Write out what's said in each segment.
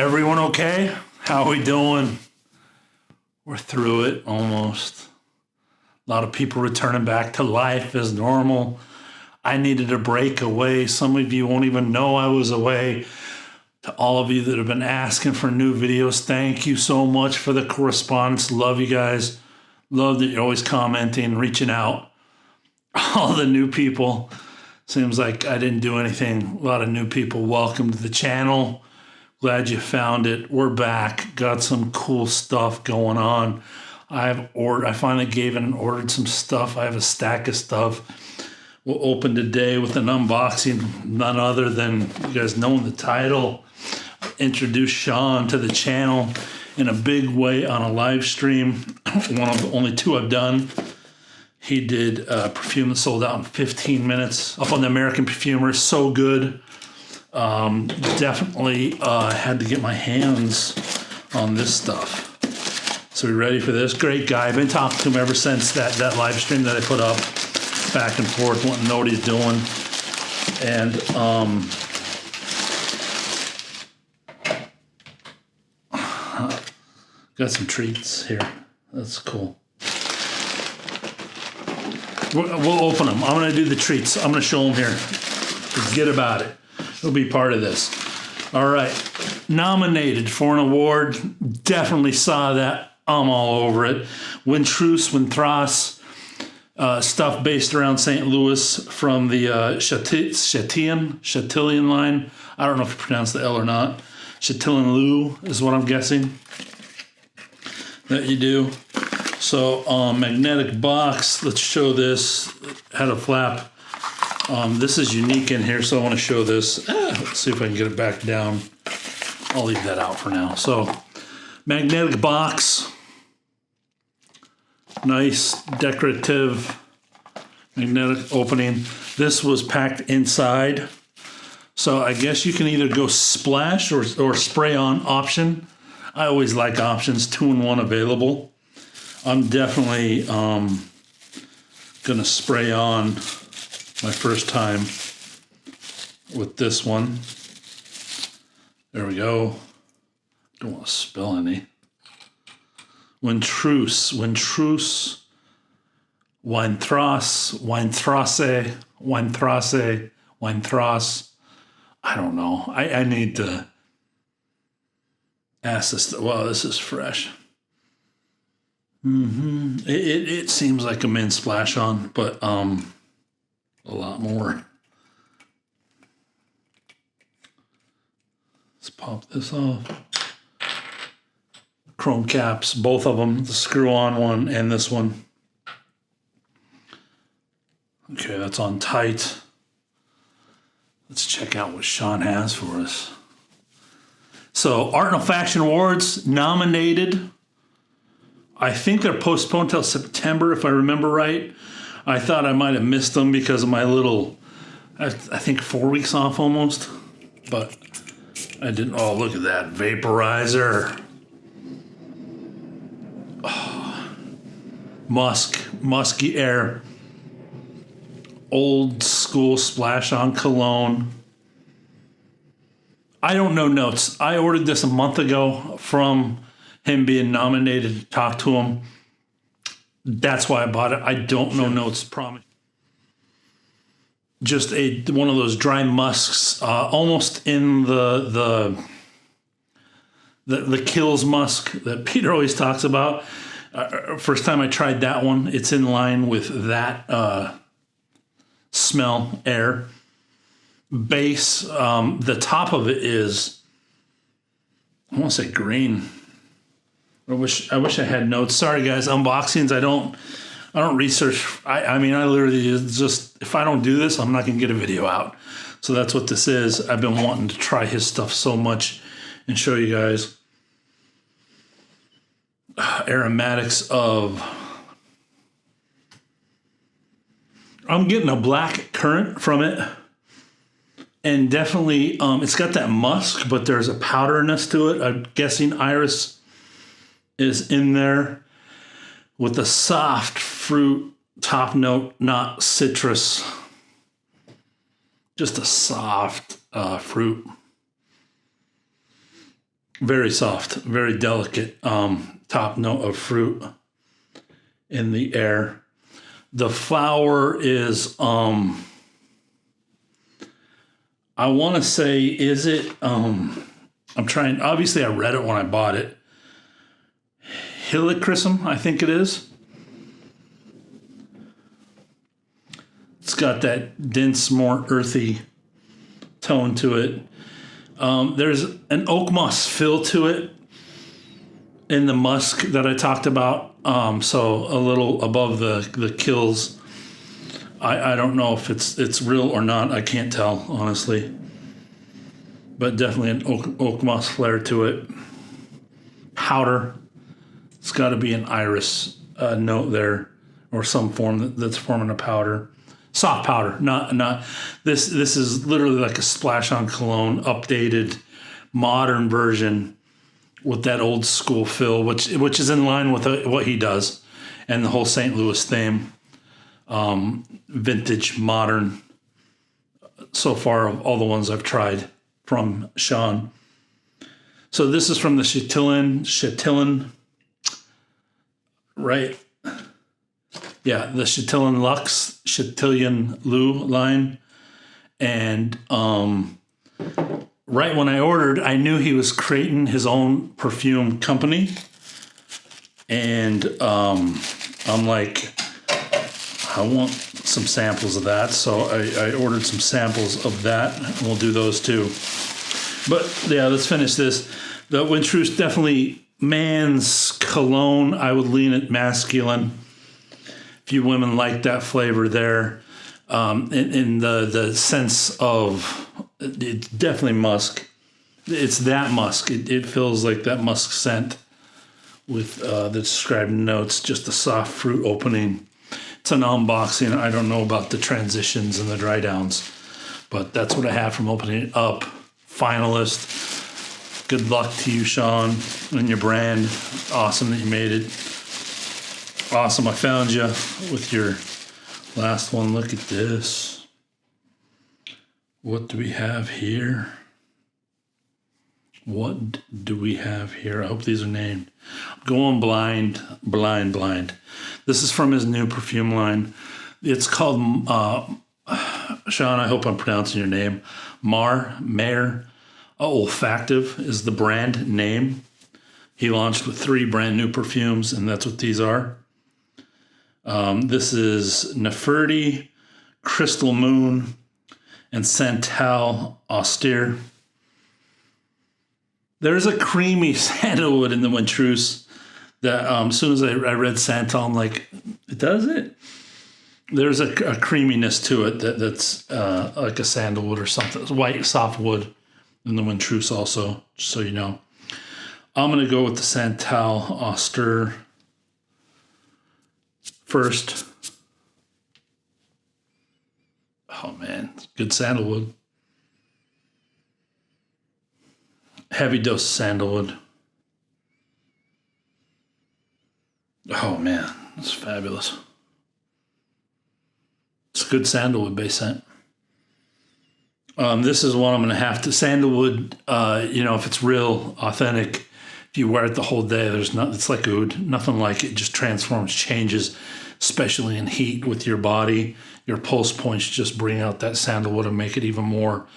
Everyone okay? How we doing? We're through it almost. A lot of people returning back to life as normal. I needed a break away. Some of you won't even know I was away. To all of you that have been asking for new videos, thank you so much for the correspondence. Love you guys. Love that you're always commenting, reaching out. All the new people. Seems like I didn't do anything. A lot of new people. Welcome to the channel. Glad you found it. We're back. Got some cool stuff going on. I finally gave in and ordered some stuff. I have a stack of stuff. We'll open today with an unboxing. None other than, you guys know the title, introduce Shawn to the channel in a big way on a live stream. One of the only two I've done. He did a perfume that sold out in 15 minutes up on the American Perfumer. So good. Definitely had to get my hands on this stuff. So we ready for this? Great guy. I've been talking to him ever since that live stream that I put up, back and forth, wanting to know what he's doing. And got some treats here. That's cool. We'll open them. I'm going to do the treats. I'm going to show them here. Forget about it. It'll be part of this. All right. Nominated for an award. Definitely saw that. I'm all over it. Weinstrasse stuff based around St. Louis from the Chatillon line. I don't know if you pronounce the L or not. Chatillon Lux is what I'm guessing that you do. So magnetic box. Let's show this. Had a flap. This is unique in here, so I want to show this. Let's see if I can get it back down. I'll leave that out for now. So, magnetic box. Nice, decorative, magnetic opening. This was packed inside. So, I guess you can either go splash or spray on option. I always like options, 2-in-1 available. I'm definitely going to spray on my first time with this one. There we go. Don't want to spill any. Weinstrasse. I don't know. I need to ask this. Wow, this is fresh. It seems like a mint splash on, but a lot more. Let's pop this off. Chrome caps, both of them, the screw-on one and this one. Okay, that's on tight. Let's check out what Shawn has for us. So, Art and Olfaction Awards nominated. I think they're postponed till September, if I remember right. I thought I might have missed them because of my little, I think 4 weeks off almost. But I didn't. Oh, look at that vaporizer. Oh, musky air. Old school splash on cologne. I don't know notes. I ordered this a month ago from him being nominated. Talked to him. That's why I bought it. I don't know notes. Promise. Just one of those dry musks, almost in the kills musk that Peter always talks about. First time I tried that one, it's in line with that smell, air. Base, the top of it is, I want to say green. I wish I had notes. Sorry guys, unboxings. I don't research. I mean, I literally just, if I don't do this, I'm not going to get a video out. So that's what this is. I've been wanting to try his stuff so much and show you guys. Aromatics of, I'm getting a black currant from it. And definitely, it's got that musk, but there's a powderiness to it. I'm guessing iris is in there with a soft fruit top note, not citrus. Just a soft fruit. Very soft, very delicate top note of fruit in the air. The flower is, I want to say, is it, I'm trying, obviously I read it when I bought it. Helichrysum, I think it is. It's got that dense, more earthy tone to it. There's an oak moss feel to it in the musk that I talked about. So a little above the kills. I don't know if it's real or not. I can't tell, honestly. But definitely an oak moss flair to it. Powder. It's got to be an iris note there, or some form that's forming a powder. Soft powder, not this. This is literally like a splash on cologne, updated, modern version with that old school feel, which is in line with what he does, and the whole St. Louis theme. Vintage, modern. So far, of all the ones I've tried from Shawn. So this is from the Chatillon, right? Yeah, the Chatillon Lux, Chatillon Lux line. And right when I ordered, I knew he was creating his own perfume company. And I'm like, I want some samples of that. So I ordered some samples of that. And we'll do those too. But yeah, let's finish this. The Weinstrasse, definitely man's cologne. I would lean it masculine. Few women like that flavor there, in the sense of it's definitely musk. It's that musk. It feels like that musk scent with the described notes, just a soft fruit opening. It's an unboxing. I don't know about the transitions and the dry downs, but that's what I have from opening it up. Finalist. Good luck to you, Shawn, and your brand. Awesome that you made it. Awesome, I found you with your last one. Look at this. What do we have here? What do we have here? I hope these are named. I'm going blind. This is from his new perfume line. It's called, Shawn, I hope I'm pronouncing your name. Maher Olfactive is the brand name. He launched with 3 brand new perfumes, and that's what these are. This is Nefertiti, Crystal Moon, and Santal Auster. There's a creamy sandalwood in the Weinstrasse that as soon as I read Santal, I'm like, does it? There's a creaminess to it that's like a sandalwood or something. It's white, soft wood in the Weinstrasse also, just so you know. I'm going to go with the Santal Auster first. Oh man, good sandalwood. Heavy dose of sandalwood. Oh man, that's fabulous. It's good sandalwood base scent. This is one I'm going to have to, sandalwood, if it's real, authentic, if you wear it the whole day, it's like oud, nothing like it. Just transforms, changes, especially in heat with your body. Your pulse points just bring out that sandalwood and make it even more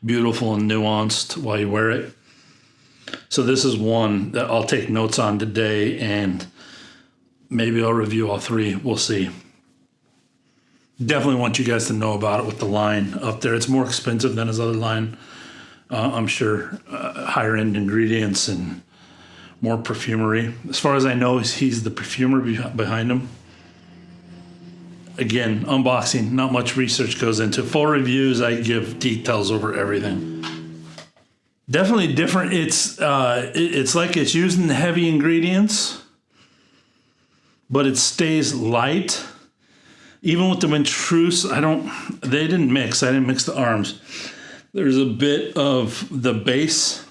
beautiful and nuanced while you wear it. So this is one that I'll take notes on today, and maybe I'll review all 3. We'll see. Definitely want you guys to know about it with the line up there. It's more expensive than his other line. I'm sure higher end ingredients and more perfumery. As far as I know, he's the perfumer behind him. Again, unboxing, not much research goes into. Full reviews, I give details over everything. Definitely different. It's like it's using the heavy ingredients, but it stays light. Even with the Weinstrasse, they didn't mix. I didn't mix the arms. There's a bit of the base,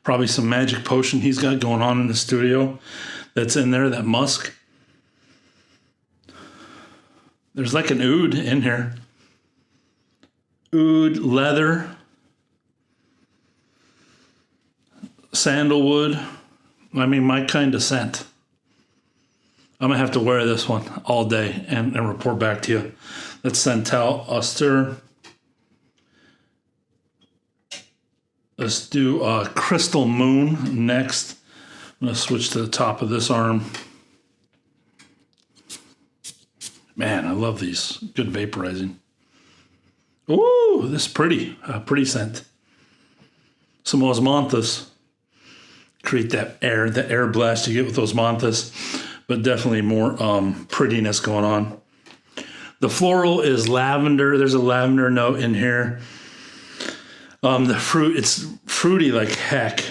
probably some magic potion he's got going on in the studio that's in there, that musk. There's like an oud in here. Oud, leather. Sandalwood. I mean, my kind of scent. I'm going to have to wear this one all day and report back to you. That's Santal Auster. Let's do Crystal Moon next. I'm going to switch to the top of this arm. Man, I love these. Good vaporizing. Ooh, this is pretty. Pretty scent. Some osmanthus. Create that air blast you get with osmanthus. But definitely more prettiness going on. The floral is lavender. There's a lavender note in here. The fruit, it's fruity like heck.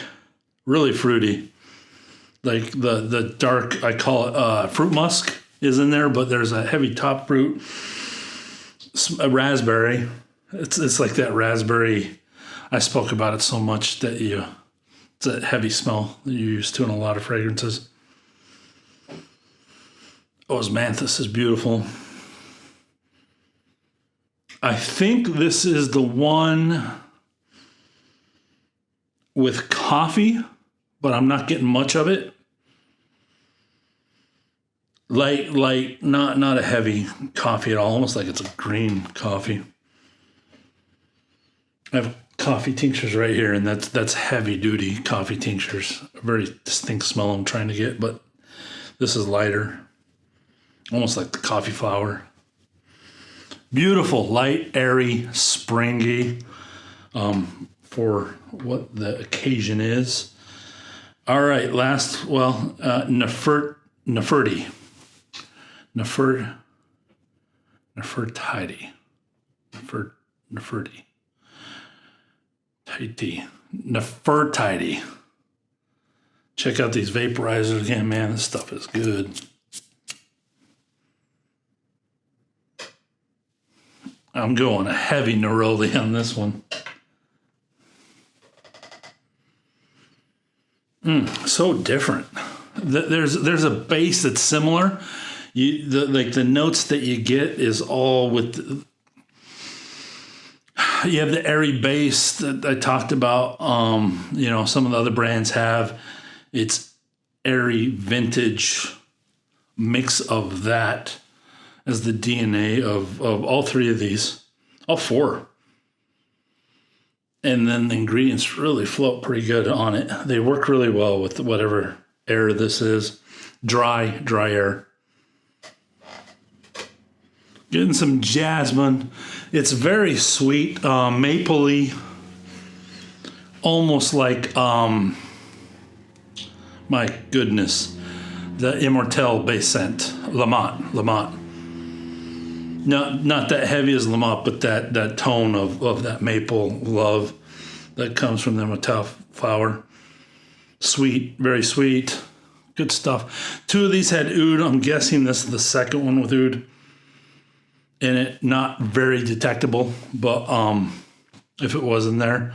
Really fruity. Like the dark, I call it fruit musk is in there, but there's a heavy top fruit. A raspberry. It's like that raspberry. I spoke about it so much that it's a heavy smell that you're used to in a lot of fragrances. Osmanthus is beautiful. I think this is the one with coffee, but I'm not getting much of it. Light, not a heavy coffee at all. Almost like it's a green coffee. I have coffee tinctures right here, and that's heavy duty coffee tinctures. A very distinct smell I'm trying to get, but this is lighter. Almost like the coffee flower. Beautiful, light, airy, springy for what the occasion is. All right, last, Nefertiti. Nefertiti. Check out these vaporizers again, man. This stuff is good. I'm going a heavy neroli on this one. So different. There's a base that's similar. The notes that you get is all with. You have the airy base that I talked about. Some of the other brands have. It's airy vintage mix of that as the DNA of all three of these, all four. And then the ingredients really float pretty good on it. They work really well with whatever air this is. Dry air. Getting some jasmine. It's very sweet, mapley, almost like, my goodness, the Immortelle base scent, Lamont. Not that heavy as Lamont, but that tone of that maple love that comes from the Immortelle flower. Sweet, very sweet, good stuff. Two of these had oud. I'm guessing this is the second one with oud in it. Not very detectable, but if it was in there.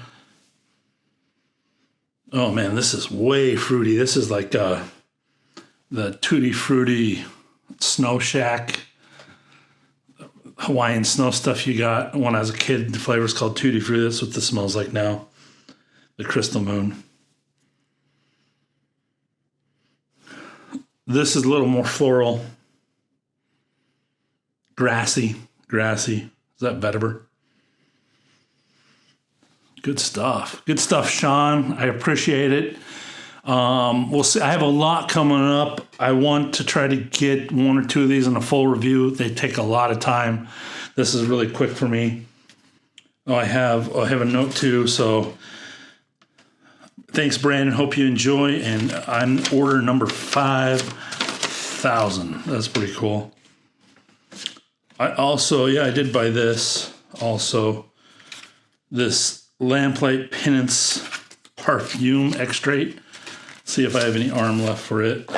Oh man, this is way fruity. This is like the Tutti Frutti Snow Shack Hawaiian snow stuff you got. When I was a kid, the flavor's called Tutti Frutti. That's what this smells like now. The Crystal Moon. This is a little more floral. Grassy. Is that vetiver? Good stuff, Shawn. I appreciate it. We'll see. I have a lot coming up. I want to try to get one or two of these in a full review. They take a lot of time. This is really quick for me. I have a note too. So thanks, Brandon. Hope you enjoy. And I'm order number 5,000. That's pretty cool. I did buy this also. This Lamplight Penance Perfume Extrait. See if I have any arm left for it.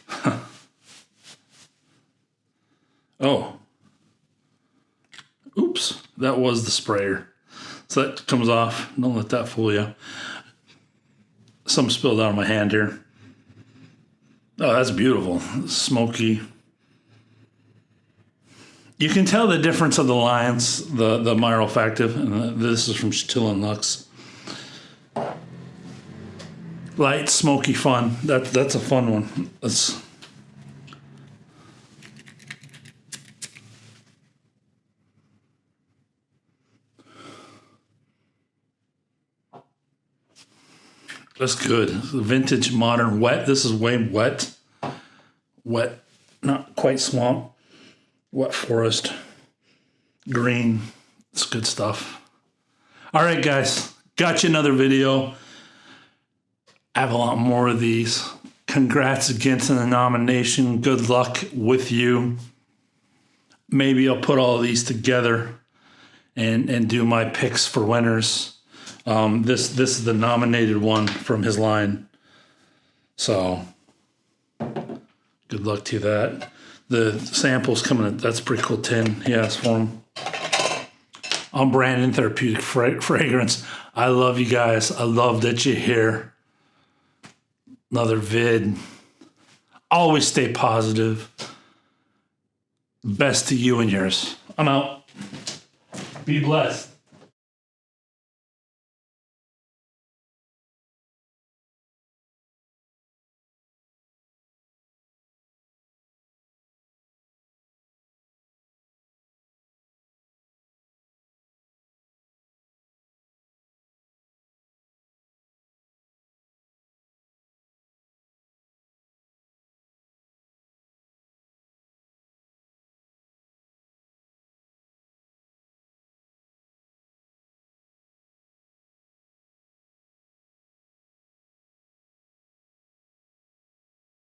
Huh. Oh. Oops. That was the sprayer. So that comes off. Don't let that fool you. Some spilled out of my hand here. Oh, that's beautiful. Smoky. You can tell the difference of the lines, the Maher Olfactive, and this is from Chatillon Lux. Light, smoky, fun. That's a fun one. That's good. Vintage, modern, wet. This is way wet. Wet, not quite swamp. Wet forest. Green. It's good stuff. All right, guys. Got you another video. I have a lot more of these. Congrats again to the nomination. Good luck with you. Maybe I'll put all of these together and do my picks for winners. This is the nominated one from his line. So good luck to that. The sample's coming. That's a pretty cool tin he asked for them. I'm Brandon, Therapeutic Fragrance. I love you guys. I love that you're here. Another vid. Always stay positive. Best to you and yours. I'm out. Be blessed.